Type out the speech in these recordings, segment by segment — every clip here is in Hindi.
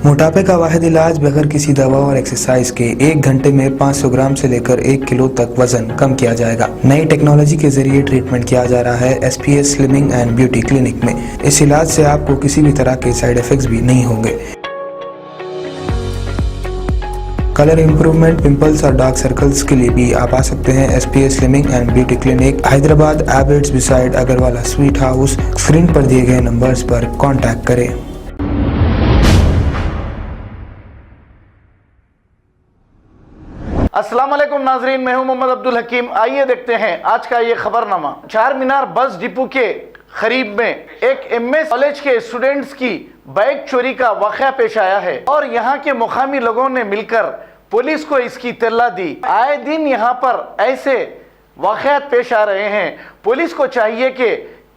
मोटापे का वाहिद इलाज बगैर किसी दवा और एक्सरसाइज के 1 घंटे में 500 ग्राम से लेकर 1 किलो तक वजन कम किया जाएगा। नई टेक्नोलॉजी के जरिए ट्रीटमेंट किया जा रहा है SPS slimming and beauty clinic में। इस इलाज से आपको किसी भी तरह के साइड इफेक्ट्स भी नहीं होंगे। कलर इंप्रूवमेंट, पिंपल्स और डार्क सर्कल्स के लिए भी आप आ सकते हैं SPS slimming and beauty clinic, Hyderabad, Abids beside Agarwala sweet house. Screen पर दिए गए नंबर्स पर कॉन्टैक्ट करें। अस्सलाम वालेकुम नाजरीन, मैं हूं मोहम्मद अब्दुल हकीम। आइए देखते हैं आज का ये खबरनामा। चार मीनार बस डिपो के करीब में एक MS कॉलेज के स्टूडेंट्स की बाइक चोरी का वाकया पेश आया है और यहाँ के मुकामी लोगों ने मिलकर पुलिस को इसकी इत्तला दी। आए दिन यहाँ पर ऐसे वाकयात पेश आ रहे हैं। पुलिस को चाहिए कि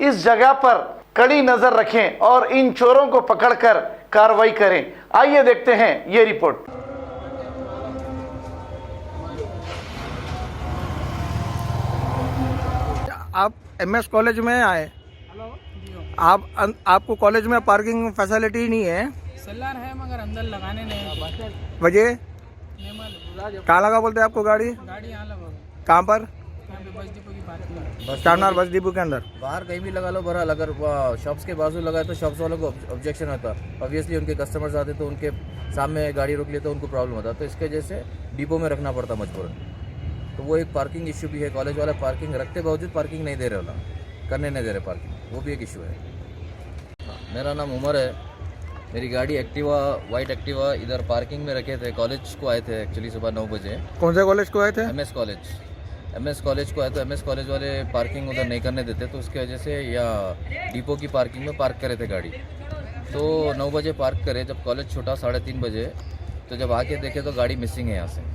इस जगह पर कड़ी नजर रखें और इन चोरों को पकड़कर कार्रवाई करें। आइए देखते हैं ये रिपोर्ट। आप MS कॉलेज में आए, आपको कॉलेज में पार्किंग फैसिलिटी नहीं है। सेलर है मगर अंदर लगाने नहीं। वजह कहाँ लगा बोलते हैं आपको गाड़ी यहाँ लगा। कहाँ पर? यहाँ पे बस डिपो की पार्किंग। चारमीनार बस डिपो के अंदर। बाहर कहीं भी लगा लो बहरहाल, अगर शॉप्स के बाजू लगाए तो शॉप्स वालों को ऑब्जेक्शन होता। ऑब्वियसली उनके कस्टमर्स आते तो उनके सामने गाड़ी रोक लेते, उनको प्रॉब्लम होता, तो इसके वजह से डिपो में रखना पड़ता मजबूरन। तो वो एक पार्किंग इशू भी है। कॉलेज वाला पार्किंग रखते बावजूद पार्किंग नहीं दे रहे होला, करने नहीं दे रहे पार्किंग, वो भी एक इशू है। मेरा नाम उमर है। मेरी गाड़ी एक्टिवा, वाइट एक्टिवा इधर पार्किंग में रखे थे। कॉलेज को आए थे एक्चुअली सुबह 9 बजे। कौन से कॉलेज को आए थे? MS कॉलेज को आए तो MS कॉलेज वाले पार्किंग उधर नहीं करने देते, तो उसकी वजह से या डिपो की पार्किंग में पार्क करे थे गाड़ी। तो 9 बजे पार्क करे, जब कॉलेज छूटा 3:30 बजे, तो जब आके देखे तो गाड़ी मिसिंग है यहाँ से।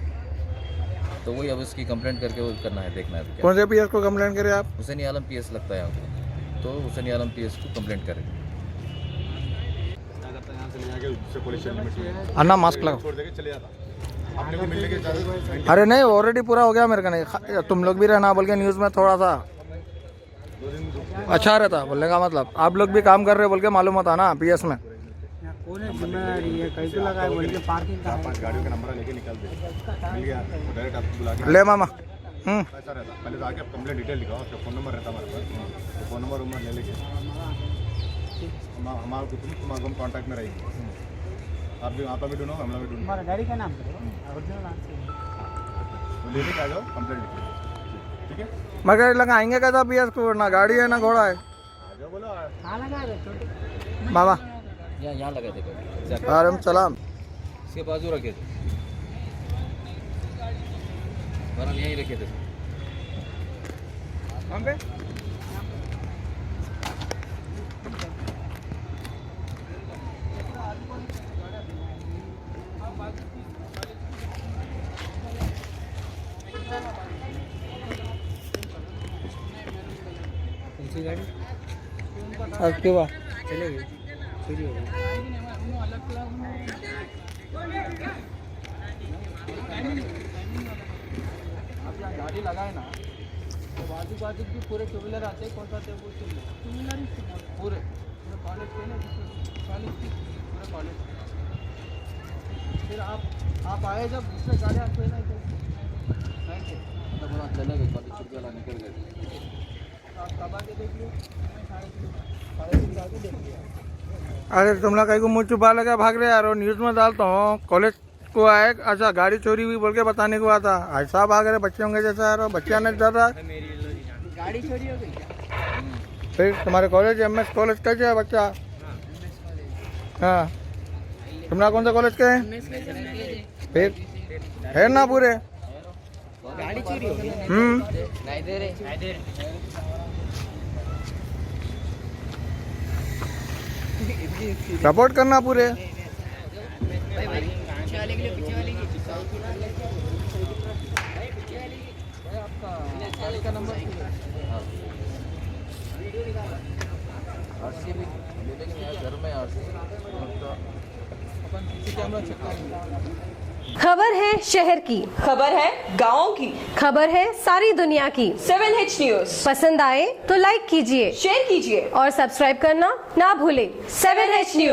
तो वही अब उसकी कंप्लेंट करके वो करना है, देखना है। तो कौन से PS को कंप्लेंट करें आप? हुसैनी आलम PS लगता है यहाँ पे, तो हुसैनी आलम PS को कंप्लेंट करें। अन्ना मास्क लगाओ। अरे नहीं, ऑलरेडी पूरा हो गया मेरे का। नहीं, तुम लोग भी रहना बोल के न्यूज़ में थोड़ा सा अच्छा रहता बोलने का मतलब। आप लोग भी काम कर रहे बोल के मालूम होता ना PS में। कौन है जिम्मेदारी है? कैसे लगा है बोल के पार्किंग का 5 गाड़ियों का नंबर लेके निकल दे, मिल गया तो डायरेक्ट आपको बुला के ले मामा। ऐसा रहता। पहले तो आके आप कंप्लेंट डिटेल लिखाओ, आपका फ़ोन नंबर रहता हमारे पास, तो फ़ोन नंबर ले लेके हमारे तुम हम कॉन्टैक्ट में रहेंगे। आप भी ढूंढो, हम लोग भी ढूंढो। हमारा गाड़ी का नाम ओरिजिनल नाम से तो लेने के आ जाओ, कंप्लेंट लिखो, ठीक है? मगर लगाएंगे कैसा PS को? ना गाड़ी है ना घोड़ा है। आ जाओ, बोलो। कहाँ लगा रहे छोटे मामा यहाँ लगे थे गाड़ी, वालेकुम सलाम। इसके बाजू रखे थे, बहरहाल यहीं रखे थे। कहाँ पे? कौन सी गाड़ी? एक्टिवा चलेगी, चोरी हो गई। आप यहाँ गाड़ी लगाए ना तो बाजू भी पूरे 2 व्हीलर आते हैं। कौन सा आते हैं? वो 2 व्हीलर पूरे कॉलेज के ना, कॉलेज की पूरे कॉलेज। फिर आप आए जब दूसरे गाड़ी आते हैं ना तो चले गए, कॉलेज छुट्टी वाला निकल गए। आप कब आके देख लो, 3:30 आके देख लिया। अरे तुम लोग कहीं को मुँह छुपा लगा भाग रहे यार। न्यूज़ में डालता हूँ कॉलेज को आए, अच्छा गाड़ी चोरी हुई बोल के बताने को आता। ऐसा भाग रहे बच्चे होंगे जैसा यार। बच्चा नहीं डर रहा। गाड़ी चोरी हो गई क्या? फिर तुम्हारे कॉलेज MS कॉलेज कैसे है बच्चा? हाँ, तुमरा कौन सा कॉलेज के हैं? फिर है ना पूरे। गाड़ी चोरी हो गई। नहीं दे रहे। सपोर्ट करना पूरे। गाड़ी का नंबर RC भी ले लेंगे, यहाँ घर में RC अपन CC कैमरा चेक करेंगे। खबर है शहर की, खबर है गाँव की, खबर है सारी दुनिया की। 7H न्यूज पसंद आए तो लाइक कीजिए, शेयर कीजिए और सब्सक्राइब करना ना भूलें। 7H news.